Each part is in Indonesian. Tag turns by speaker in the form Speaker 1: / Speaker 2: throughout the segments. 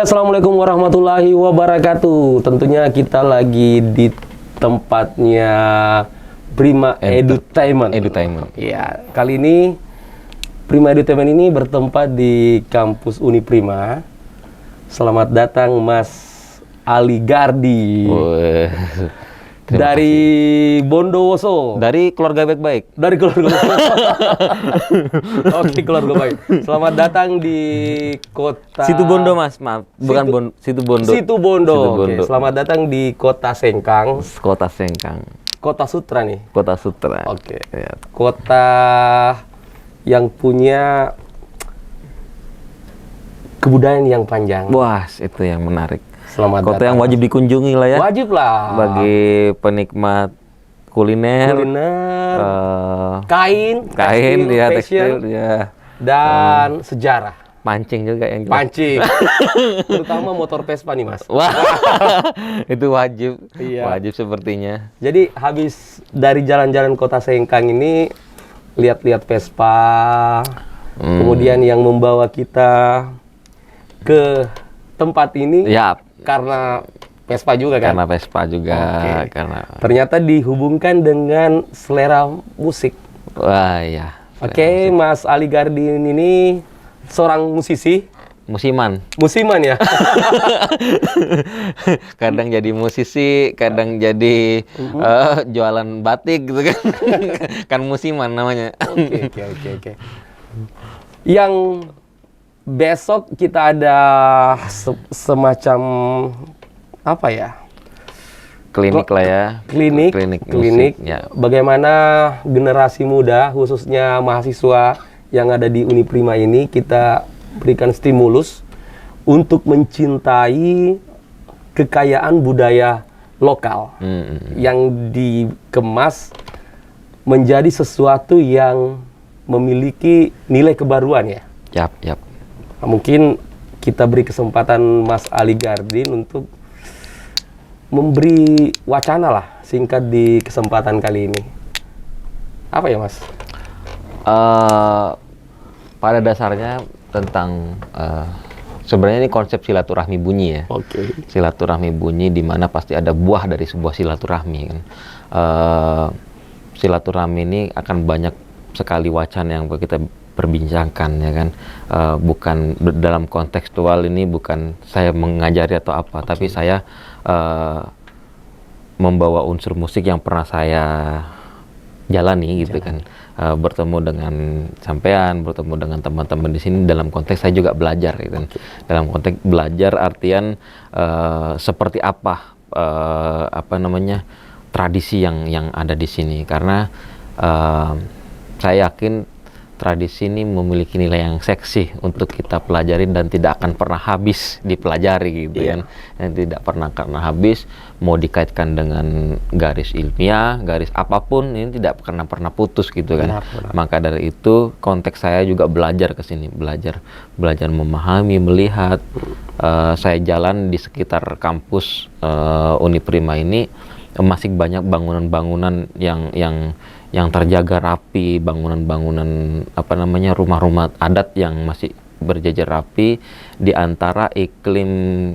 Speaker 1: Assalamualaikum warahmatullahi wabarakatuh. Tentunya kita lagi di tempatnya Prima Edutainment. Ya, kali ini Prima Edutainment ini bertempat di kampus Uniprima. Selamat datang Mas Ali Gardi. Dari Bondowoso.
Speaker 2: Dari keluarga baik-baik.
Speaker 1: Dari keluarga baik. Oke, keluarga baik. Selamat datang di kota
Speaker 2: Situbondo, Mas. Maaf, bukan Situbondo.
Speaker 1: Situbondo. Oke, selamat datang di Kota Sengkang.
Speaker 2: Kota Sengkang.
Speaker 1: Kota Sutra nih.
Speaker 2: Kota Sutra.
Speaker 1: Oke.
Speaker 2: Ya.
Speaker 1: Kota yang punya kebudayaan yang panjang.
Speaker 2: Wah, itu yang menarik.
Speaker 1: Selamat
Speaker 2: Kota
Speaker 1: datang.
Speaker 2: yang wajib dikunjungi lah ya.
Speaker 1: Wajib lah.
Speaker 2: Bagi penikmat kuliner.
Speaker 1: Kain,
Speaker 2: Kain,
Speaker 1: tekstil,
Speaker 2: ya,
Speaker 1: fashion,
Speaker 2: tekstil, ya.
Speaker 1: dan sejarah.
Speaker 2: Pancing juga yang jelas.
Speaker 1: Pancing. Terutama motor Vespa nih, Mas.
Speaker 2: Wah, itu wajib.
Speaker 1: Iya.
Speaker 2: Wajib sepertinya.
Speaker 1: Jadi habis dari jalan-jalan Kota Sengkang ini, lihat-lihat Vespa, kemudian yang membawa kita ke tempat ini,
Speaker 2: Ya,
Speaker 1: karena Vespa juga kan?
Speaker 2: karena Vespa juga.
Speaker 1: Oke.
Speaker 2: Karena,
Speaker 1: Ternyata dihubungkan dengan selera musik.
Speaker 2: wah ya.
Speaker 1: Oke, Mas Ali Gardin ini seorang musisi,
Speaker 2: Musiman.
Speaker 1: musiman ya?
Speaker 2: Kadang jadi musisi, kadang jadi jualan batik gitu kan. Kan musiman namanya.
Speaker 1: Oke. Yang besok kita ada semacam apa ya?
Speaker 2: Klinik lah ya.
Speaker 1: Klinik.
Speaker 2: musik, ya.
Speaker 1: Bagaimana generasi muda, khususnya mahasiswa yang ada di Uniprima ini, kita berikan stimulus untuk mencintai kekayaan budaya lokal yang dikemas menjadi sesuatu yang memiliki nilai kebaruan ya.
Speaker 2: Yap.
Speaker 1: Nah, mungkin kita beri kesempatan Mas Ali Gardin untuk memberi wacana lah singkat di kesempatan kali ini. Apa ya, Mas?
Speaker 2: Pada dasarnya tentang sebenarnya ini konsep silaturahmi bunyi ya.
Speaker 1: Oke.
Speaker 2: Silaturahmi bunyi di mana pasti ada buah dari sebuah silaturahmi kan. Silaturahmi ini akan banyak sekali wacana yang kita perbincangkan ya kan. Bukan dalam kontekstual ini, bukan saya mengajari atau apa, tapi saya membawa unsur musik yang pernah saya jalani gitu kan. Bertemu dengan sampean, bertemu dengan teman-teman di sini, dalam konteks saya juga belajar gitu kan. Dalam konteks belajar artian seperti apa tradisi yang ada di sini, karena saya yakin tradisi ini memiliki nilai yang seksi untuk kita pelajari dan tidak akan pernah habis dipelajari gitu kan. Yang tidak pernah habis, mau dikaitkan dengan garis ilmiah, garis apapun, ini tidak pernah putus gitu kan.
Speaker 1: Benar.
Speaker 2: Maka dari itu konteks saya juga belajar ke sini, belajar memahami, melihat. Saya jalan di sekitar kampus Uniprima ini, masih banyak bangunan-bangunan yang terjaga rapi, bangunan-bangunan rumah-rumah adat yang masih berjajar rapi di antara iklim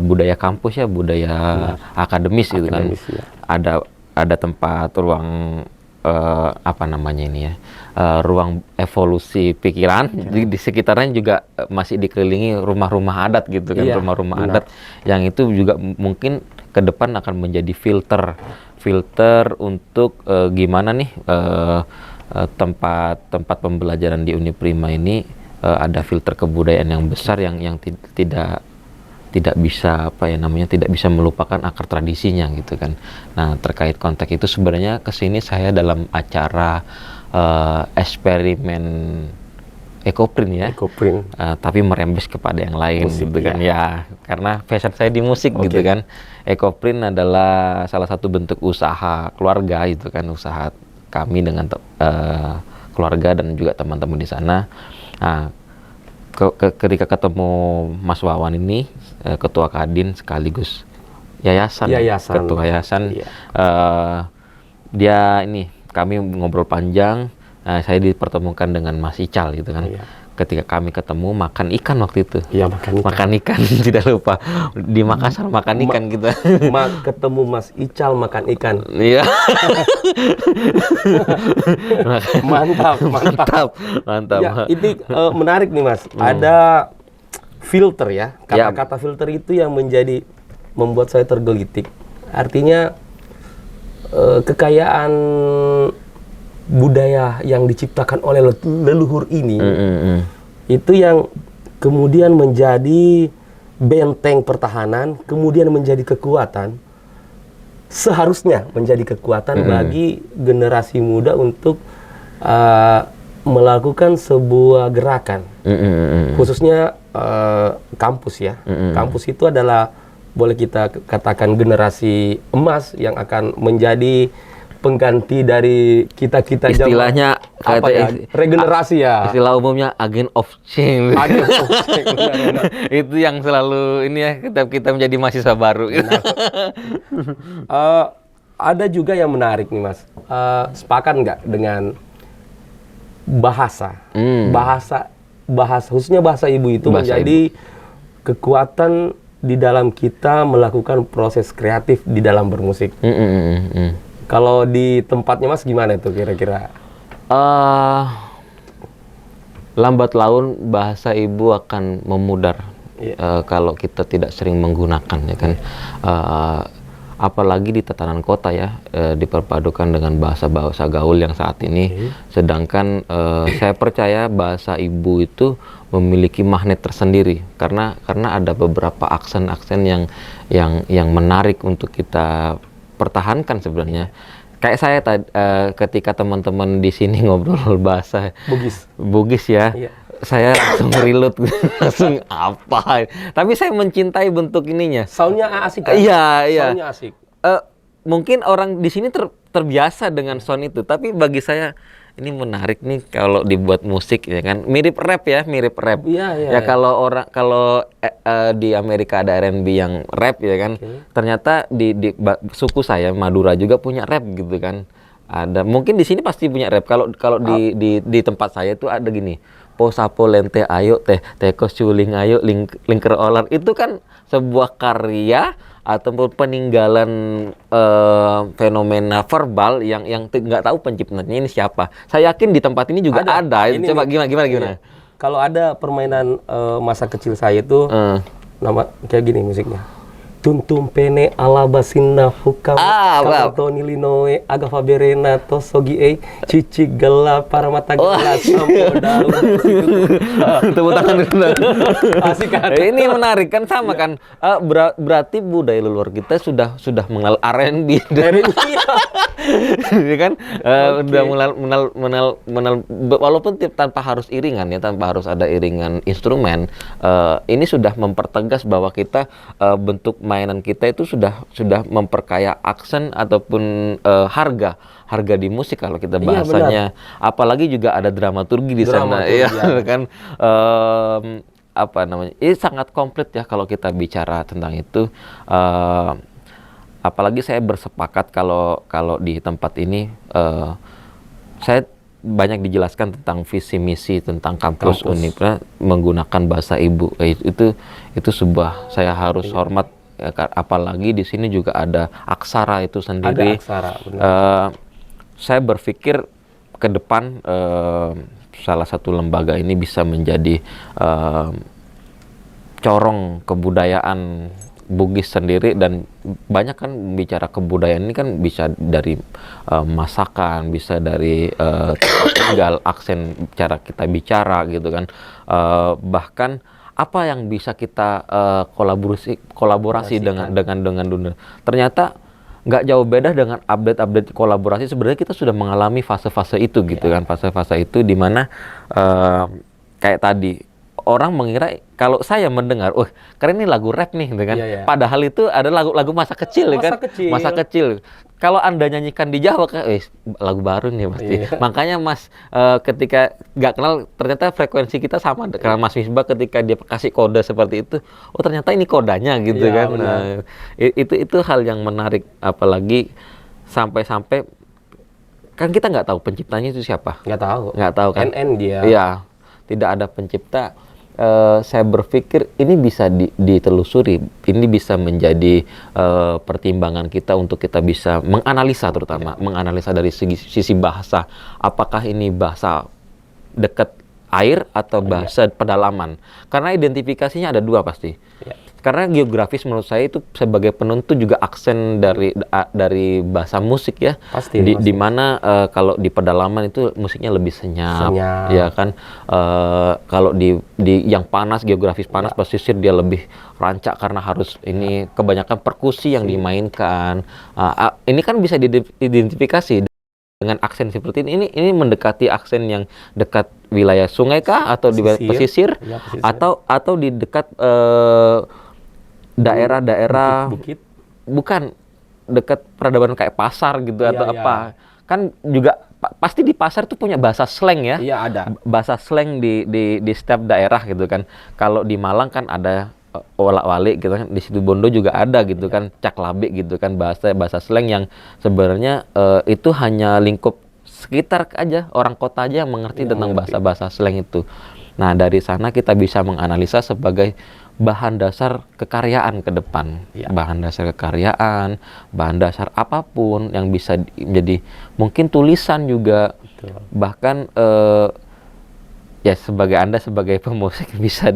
Speaker 2: budaya kampus ya, budaya akademis gitu kan.
Speaker 1: Ya.
Speaker 2: Ada tempat ruang ruang evolusi pikiran. Di sekitarnya juga masih dikelilingi rumah-rumah adat gitu kan, rumah-rumah adat yang itu juga mungkin ke depan akan menjadi filter untuk gimana nih tempat pembelajaran di Uniprima ini ada filter kebudayaan yang besar yang tidak bisa tidak bisa melupakan akar tradisinya gitu kan. Nah, terkait konteks itu sebenarnya kesini saya dalam acara eksperimen Ekoprin ya. Tapi merembes kepada yang lain musik, gitu kan ya. Karena passion saya di musik gitu kan. Ekoprin adalah salah satu bentuk usaha keluarga itu kan, usaha kami dengan keluarga dan juga teman-teman di sana. Nah, ketika ketemu Mas Wawan ini, ketua Kadin sekaligus yayasan. Ketua yayasan, dia ini kami ngobrol panjang. Saya dipertemukan dengan Mas Ical gitu kan. ketika kami ketemu makan ikan waktu itu.
Speaker 1: Iya, makan ikan.
Speaker 2: Makan ikan tidak lupa di Makassar makan ikan kita.
Speaker 1: Ketemu Mas Ical makan ikan.
Speaker 2: Iya.
Speaker 1: Mantap, mantap.
Speaker 2: Mantap.
Speaker 1: Ya, ini menarik nih Mas. Ada filter ya. Kata-kata filter itu yang membuat saya tergelitik. Artinya kekayaan budaya yang diciptakan oleh leluhur ini itu yang kemudian menjadi benteng pertahanan, kemudian menjadi kekuatan, seharusnya menjadi kekuatan bagi generasi muda untuk melakukan sebuah gerakan, khususnya kampus ya. Kampus itu adalah, boleh kita katakan, generasi emas yang akan menjadi pengganti dari kita-kita
Speaker 2: istilahnya
Speaker 1: regenerasi ya.
Speaker 2: Istilah umumnya agent of change.
Speaker 1: Agent of change, benar.
Speaker 2: Itu yang selalu ini ya, kita menjadi mahasiswa baru.
Speaker 1: Ada juga yang menarik nih Mas. Sepakat nggak dengan bahasa? Bahasa khususnya bahasa ibu itu
Speaker 2: Bahasa
Speaker 1: menjadi kekuatan di dalam kita melakukan proses kreatif di dalam bermusik. Kalau di tempatnya Mas gimana itu kira-kira?
Speaker 2: Lambat laun bahasa ibu akan memudar kalau kita tidak sering menggunakan, ya kan. Apalagi di tatanan kota ya, diperpadukan dengan bahasa-bahasa gaul yang saat ini. Sedangkan saya percaya bahasa ibu itu memiliki magnet tersendiri karena ada beberapa aksen-aksen yang menarik untuk kita pertahankan sebenarnya. Kayak saya ketika teman-teman di sini ngobrol bahasa Bugis ya, saya langsung reload, langsung apa? Tapi saya mencintai bentuk ininya.
Speaker 1: Soundnya asik kan?
Speaker 2: Iya.
Speaker 1: Soundnya asik.
Speaker 2: Mungkin orang di sini terbiasa dengan sound itu, tapi bagi saya ini menarik nih kalau dibuat musik, ya kan. Mirip rap.
Speaker 1: Iya.
Speaker 2: Ya kalau di Amerika ada R&B yang rap, ya kan. Ternyata di suku saya Madura juga punya rap gitu kan. Ada, mungkin di sini pasti punya rap. Kalau di tempat saya itu ada gini. Po sapo lente ayo tekos culing ayo lingker olar. Itu kan sebuah karya ataupun peninggalan fenomena verbal yang nggak tahu penciptanya ini siapa. Saya yakin di tempat ini juga ada. Coba gimana?
Speaker 1: Iya. Kalau ada permainan masa kecil saya itu nama kayak gini musiknya. Tuntum pene alabasinna hukam kamatoni linoe aga faberena tosogi cici gelap para mata gelap sampo daun.
Speaker 2: Tepuk tangan dulu.
Speaker 1: Asik kan?
Speaker 2: Ini menarik kan, sama kan. Berarti budaya leluhur kita sudah mengenal R&B. Ya kan? Udah mengenal walaupun tanpa harus iringan ya, tanpa harus ada iringan instrumen. Ini sudah mempertegas bahwa kita bentuk mainan kita itu sudah memperkaya aksen ataupun harga di musik kalau kita bahasanya. Apalagi juga ada dramaturgi di sana ya kan. Apa namanya? Ini sangat komplit ya kalau kita bicara tentang itu. Apalagi saya bersepakat kalau di tempat ini saya banyak dijelaskan tentang visi misi tentang kampus Unipra menggunakan bahasa ibu. Itu sebuah, saya harus hormat. Apalagi di sini juga ada aksara itu sendiri.
Speaker 1: Ada aksara, benar.
Speaker 2: Saya berpikir ke depan salah satu lembaga ini bisa menjadi corong kebudayaan Bugis sendiri, dan banyak kan bicara kebudayaan ini kan bisa dari masakan, bisa dari tinggal aksen cara kita bicara gitu kan, bahkan apa yang bisa kita kolaborasi dengan dunia. Ternyata nggak jauh beda dengan update kolaborasi. Sebenarnya kita sudah mengalami fase-fase itu gitu kan, fase-fase itu di mana kayak tadi orang mengira kalau saya mendengar, keren ini lagu rap nih, gitu kan. Padahal itu ada lagu masa kecil, kan? Masa kecil. Kalau Anda nyanyikan di Jawa, lagu baru nih pasti. Makanya Mas, ketika nggak kenal, ternyata frekuensi kita sama. Karena Mas Misbah ketika dia kasih kode seperti itu, ternyata ini kodanya gitu kan. Nah, itu hal yang menarik. Apalagi sampai-sampai kan kita nggak tahu penciptanya itu siapa.
Speaker 1: Nggak tahu
Speaker 2: kan.
Speaker 1: NN dia.
Speaker 2: Iya. tidak ada pencipta, saya berpikir ini bisa ditelusuri, ini bisa menjadi pertimbangan kita untuk kita bisa menganalisa, terutama menganalisa dari sisi bahasa, apakah ini bahasa dekat air atau bahasa pedalaman, karena identifikasinya ada dua pasti. Karena geografis menurut saya itu sebagai penentu juga aksen dari bahasa musik ya.
Speaker 1: Pasti.
Speaker 2: Di mana kalau di pedalaman itu musiknya lebih senyap. Ya kan. Kalau di yang panas, geografis panas, pesisir dia lebih rancak karena harus ini kebanyakan perkusi yang dimainkan. Ini kan bisa diidentifikasi dengan aksen seperti ini mendekati aksen yang dekat wilayah sungai kah, atau di pesisir, pesisir. atau di dekat daerah-daerah
Speaker 1: bukit.
Speaker 2: Bukan dekat peradaban kayak pasar gitu atau apa. Kan juga pasti di pasar tuh punya bahasa slang ya.
Speaker 1: Iya, ada.
Speaker 2: Bahasa slang di setiap daerah gitu kan. Kalau di Malang kan ada olak-walik gitu kan, di Situbondo juga ada gitu kan, caklabe gitu kan, bahasa slang yang sebenarnya itu hanya lingkup sekitar aja, orang kota aja yang mengerti tentang bahasa slang itu. Nah, dari sana kita bisa menganalisa sebagai bahan dasar kekaryaan ke depan. Bahan dasar kekaryaan, bahan dasar apapun yang bisa menjadi mungkin tulisan juga. Betul. Bahkan ya Anda sebagai pemusik bisa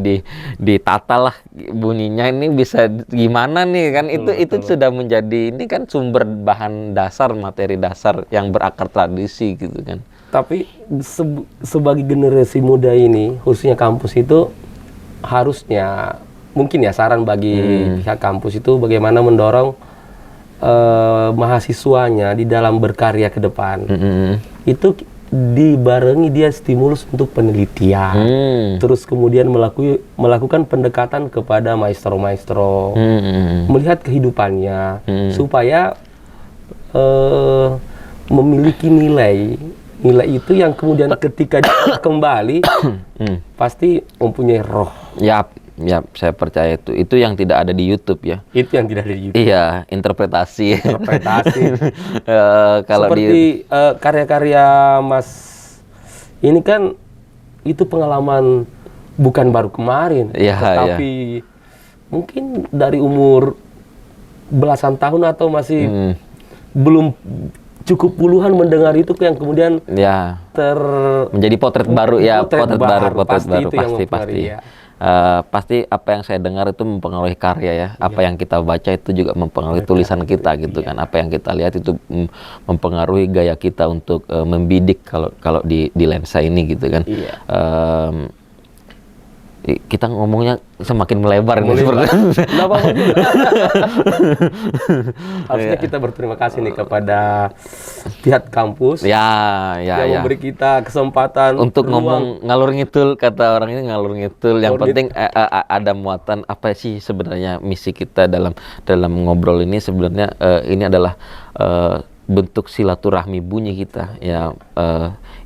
Speaker 2: ditata lah bunyinya, ini bisa gimana nih kan. Itu sudah menjadi, ini kan sumber bahan dasar, materi dasar yang berakar tradisi gitu kan.
Speaker 1: Tapi sebagai generasi muda ini, khususnya kampus itu, harusnya mungkin ya saran bagi pihak kampus itu bagaimana mendorong mahasiswanya di dalam berkarya ke depan. Itu dibarengi dia stimulus untuk penelitian, terus kemudian melakukan pendekatan kepada maestro-maestro, melihat kehidupannya, supaya memiliki nilai itu yang kemudian ketika dia kembali pasti mempunyai roh.
Speaker 2: Ya, saya percaya itu yang tidak ada di YouTube ya.
Speaker 1: Itu yang tidak ada di YouTube.
Speaker 2: Iya, interpretasi. Kalau
Speaker 1: seperti karya-karya Mas ini kan itu pengalaman bukan baru kemarin, tetapi mungkin dari umur belasan tahun atau masih belum cukup puluhan mendengar itu yang kemudian
Speaker 2: menjadi potret baru ya, potret baru pasti.
Speaker 1: Ya.
Speaker 2: Pasti apa yang saya dengar itu mempengaruhi karya ya. Apa yang kita baca itu juga mempengaruhi tulisan kita gitu kan. Apa yang kita lihat itu mempengaruhi gaya kita untuk membidik kalau di lensa ini gitu kan. Kita ngomongnya semakin melebar nih seperti
Speaker 1: harusnya kita berterima kasih nih kepada pihak kampus yang memberi kita kesempatan
Speaker 2: untuk ngomong ngalur ngidul, kata orang ini ngalur ngidul. Yang penting ada muatan apa sih sebenarnya misi kita dalam ngobrol ini. Sebenarnya ini adalah bentuk silaturahmi bunyi kita ya,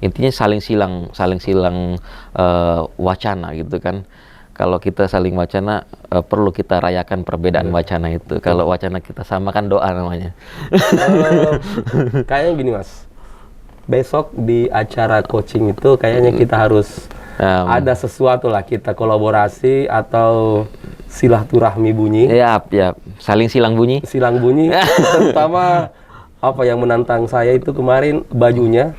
Speaker 2: intinya saling silang wacana gitu kan. Kalau kita saling wacana, perlu kita rayakan perbedaan wacana itu. Kalau wacana kita sama kan doa namanya.
Speaker 1: Kayaknya gini Mas, besok di acara coaching itu kayaknya kita harus ada sesuatu lah, kita kolaborasi atau silaturahmi bunyi.
Speaker 2: Ya, saling silang bunyi.
Speaker 1: Terutama apa yang menantang saya itu kemarin bajunya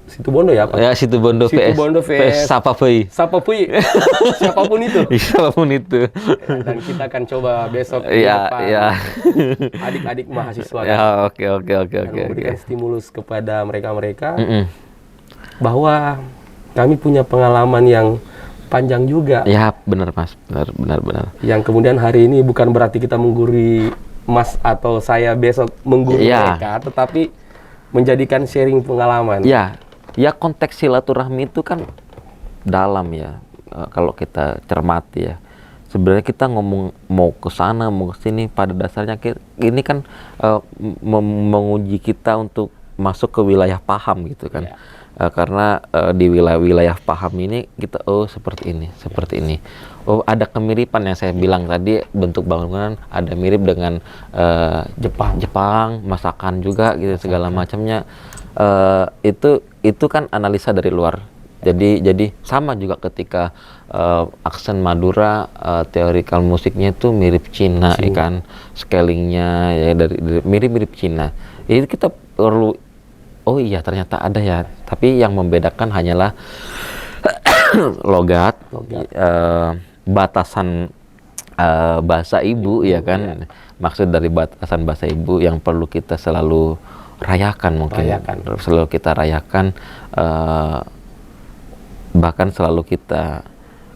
Speaker 1: Situbondo ya, Pak?
Speaker 2: Ya, Situbondo vs Sapapui.
Speaker 1: Siapapun itu.
Speaker 2: Siapapun itu.
Speaker 1: Dan kita akan coba besok adik-adik mahasiswa.
Speaker 2: Oke.
Speaker 1: Memberikan stimulus kepada mereka bahwa kami punya pengalaman yang panjang juga.
Speaker 2: Ya, benar Mas. Benar.
Speaker 1: Yang kemudian hari ini bukan berarti kita menggurui Mas atau saya besok menggurui mereka, tetapi menjadikan sharing pengalaman.
Speaker 2: Ya, konteks silaturahmi itu kan dalam ya. Kalau kita cermati ya, sebenarnya kita ngomong mau ke sana mau ke sini, pada dasarnya ini kan menguji kita untuk masuk ke wilayah paham gitu kan. Karena di wilayah paham ini kita seperti ini. Ada kemiripan yang saya bilang tadi, bentuk bangunan ada mirip dengan Jepang, masakan juga gitu, segala macamnya. Itu kan analisa dari luar. Jadi sama juga ketika aksen Madura, teorikal musiknya itu mirip Cina, ya kan, scalingnya ya dari mirip-mirip Cina. Jadi kita perlu, oh iya ternyata ada ya. Tapi yang membedakan hanyalah logat. Batasan bahasa ibu, ya kan. Maksud dari batasan bahasa ibu yang perlu kita selalu rayakan mungkin. Selalu kita rayakan. Bahkan selalu kita,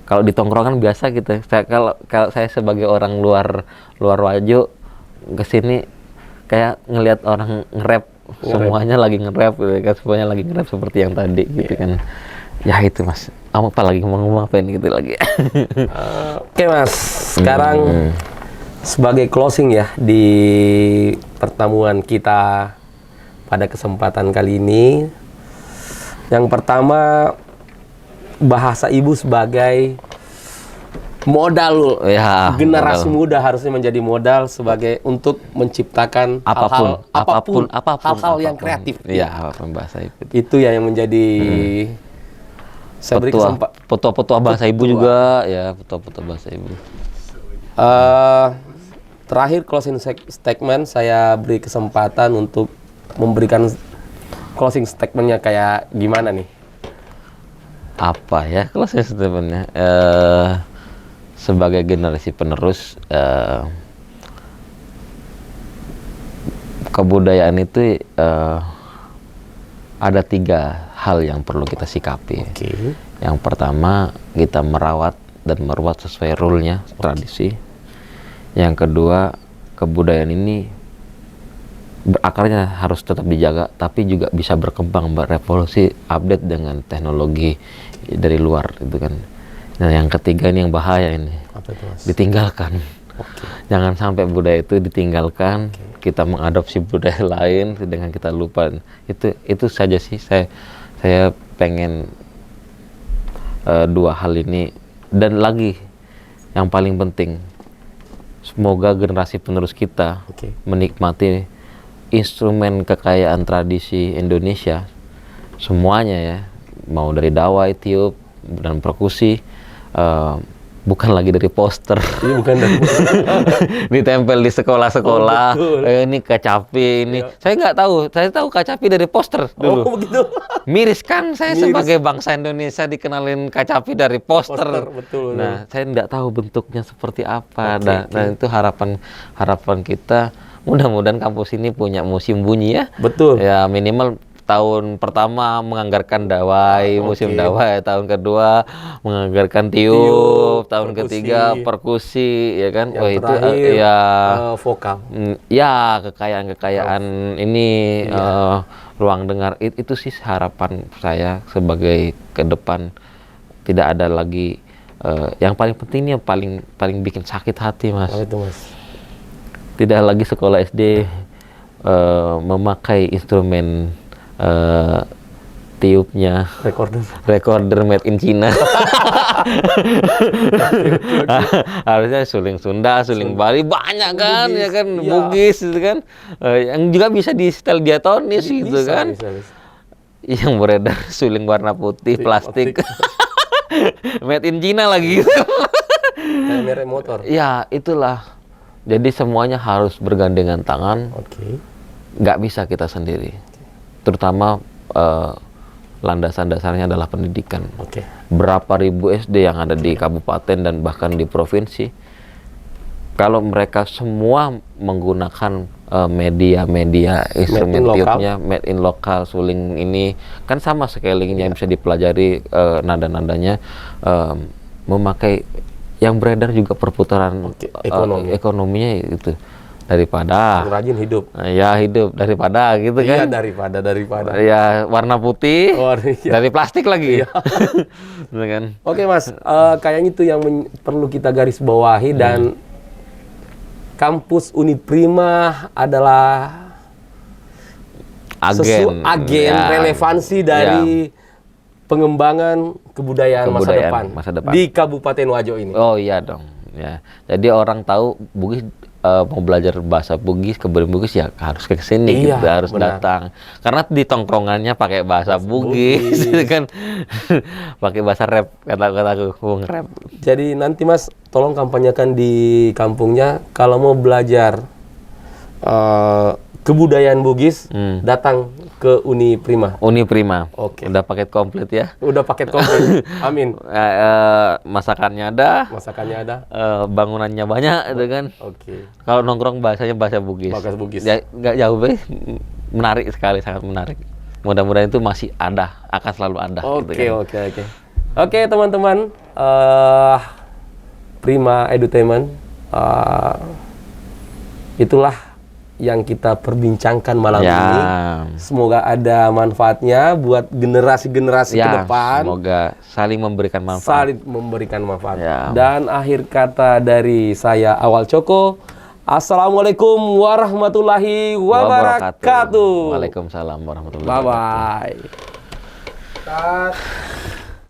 Speaker 2: kalau di tongkrongan biasa gitu, kalau saya sebagai orang luar Wajo kesini kayak ngelihat orang nge-rap, semuanya lagi nge-rap gitu kan, semuanya lagi nge-rap seperti yang tadi gitu kan. Ya itu Mas, apa lagi ngomong ngapain gitu lagi.
Speaker 1: Oke Mas, sekarang sebagai closing ya di pertemuan kita pada kesempatan kali ini, yang pertama, bahasa ibu sebagai modal
Speaker 2: ya,
Speaker 1: generasi muda harusnya menjadi modal sebagai untuk menciptakan hal-hal yang kreatif.
Speaker 2: Iya, bahasa ibu.
Speaker 1: Itu ya yang menjadi saya beri
Speaker 2: petua-petua bahasa ibu juga ya, petua-petua bahasa ibu.
Speaker 1: Terakhir closing statement, saya beri kesempatan untuk memberikan closing statementnya kayak gimana nih?
Speaker 2: Apa ya kalau saya sebenarnya sebagai generasi penerus, kebudayaan itu ada 3 hal yang perlu kita sikapi. Yang pertama, kita merawat dan meruat sesuai rule-nya, tradisi. Yang kedua, kebudayaan ini akarnya harus tetap dijaga, tapi juga bisa berkembang, berevolusi, update dengan teknologi dari luar, gitu kan. Nah, yang ketiga ini yang bahaya ini, ditinggalkan. Jangan sampai budaya itu ditinggalkan, kita mengadopsi budaya lain dengan kita lupa. Itu saja sih, saya pengen 2 hal ini. Dan lagi yang paling penting, semoga generasi penerus kita menikmati instrumen kekayaan tradisi Indonesia semuanya ya, mau dari dawai, tiup, dan perkusi, bukan lagi dari poster.
Speaker 1: Bukan dari
Speaker 2: ditempel di sekolah-sekolah. Ini kacapi ini. Saya nggak tahu, saya tahu kacapi dari poster dulu.
Speaker 1: Begitu.
Speaker 2: Miris kan, saya sebagai bangsa Indonesia dikenalin kacapi dari poster.
Speaker 1: Betul.
Speaker 2: Nah, saya nggak tahu bentuknya seperti apa. Dan itu harapan kita. Mudah-mudahan kampus ini punya museum bunyi ya.
Speaker 1: Betul.
Speaker 2: Ya minimal tahun pertama menganggarkan dawai, museum dawai. Tahun kedua menganggarkan tiup. Tahun ketiga perkusi, ya kan?
Speaker 1: Yang terakhir,
Speaker 2: ya
Speaker 1: vokal.
Speaker 2: Ya kekayaan ini ruang dengar. Itu sih harapan saya sebagai ke depan. Tidak ada lagi yang paling penting ini, yang paling bikin sakit hati Mas.
Speaker 1: Itu Mas.
Speaker 2: Tidak lagi sekolah SD memakai instrumen tiupnya recorder made in China. Harusnya suling Sunda, suling Bali banyak kan, Bugis, ya kan, Bugis itu kan, yang juga bisa di setel diatonis gitu kan. Bisa. Yang beredar suling warna putih, plastik. Made in China lagi gitu.
Speaker 1: Kayak merek motor. Ya,
Speaker 2: itulah. Jadi semuanya harus bergandengan tangan. Nggak bisa kita sendiri. Terutama landasan dasarnya adalah pendidikan. Berapa ribu SD yang ada di kabupaten dan bahkan di provinsi, kalau mereka semua menggunakan media instrumen tiupnya made in lokal, suling ini kan sama scalingnya, bisa dipelajari nada-nadanya, memakai yang beredar juga perputaran ekonominya itu, daripada
Speaker 1: rajin hidup.
Speaker 2: Ya hidup daripada gitu kan.
Speaker 1: Iya, daripada.
Speaker 2: Ya warna putih dari plastik lagi. Kan.
Speaker 1: Oke Mas, kayaknya itu yang perlu kita garis bawahi. Dan kampus Uniprima adalah agen relevansi dari pengembangan kebudayaan masa depan di Kabupaten Wajo ini.
Speaker 2: Oh iya dong. Ya. Jadi orang tahu Bugis mau belajar bahasa Bugis, kebudayaan Bugis ya harus ke sini
Speaker 1: Iya,
Speaker 2: gitu, harus
Speaker 1: benar.
Speaker 2: datang. Karena di tongkrongannya pakai bahasa Bugis, kan pakai bahasa rap, kata-kataku mau nge-rap.
Speaker 1: Jadi nanti Mas, tolong kampanyekan di kampungnya kalau mau belajar kebudayaan Bugis, datang ke Uni Prima.
Speaker 2: Uni Prima.
Speaker 1: Oke.
Speaker 2: Udah paket komplit ya.
Speaker 1: Udah paket komplit. Amin.
Speaker 2: Masakannya ada,
Speaker 1: Masakannya ada.
Speaker 2: bangunannya banyak, itu kan.
Speaker 1: Oke.
Speaker 2: Kalau nongkrong bahasanya bahasa Bugis.
Speaker 1: Bahasa Bugis.
Speaker 2: Ya, nggak jauh, menarik sekali, sangat menarik. Mudah-mudahan itu masih ada, akan selalu ada.
Speaker 1: Oke,
Speaker 2: gitu kan.
Speaker 1: oke. Oke, teman-teman. Prima Edutainment. Itulah yang kita perbincangkan malam
Speaker 2: Ya.
Speaker 1: ini. Semoga ada manfaatnya buat generasi-generasi ke depan.
Speaker 2: Semoga saling memberikan manfaat.
Speaker 1: Saling memberikan manfaat.
Speaker 2: Ya.
Speaker 1: Dan akhir kata dari saya Awal Coko. Assalamualaikum warahmatullahi wabarakatuh.
Speaker 2: Waalaikumsalam warahmatullahi wabarakatuh.
Speaker 1: Bye-bye.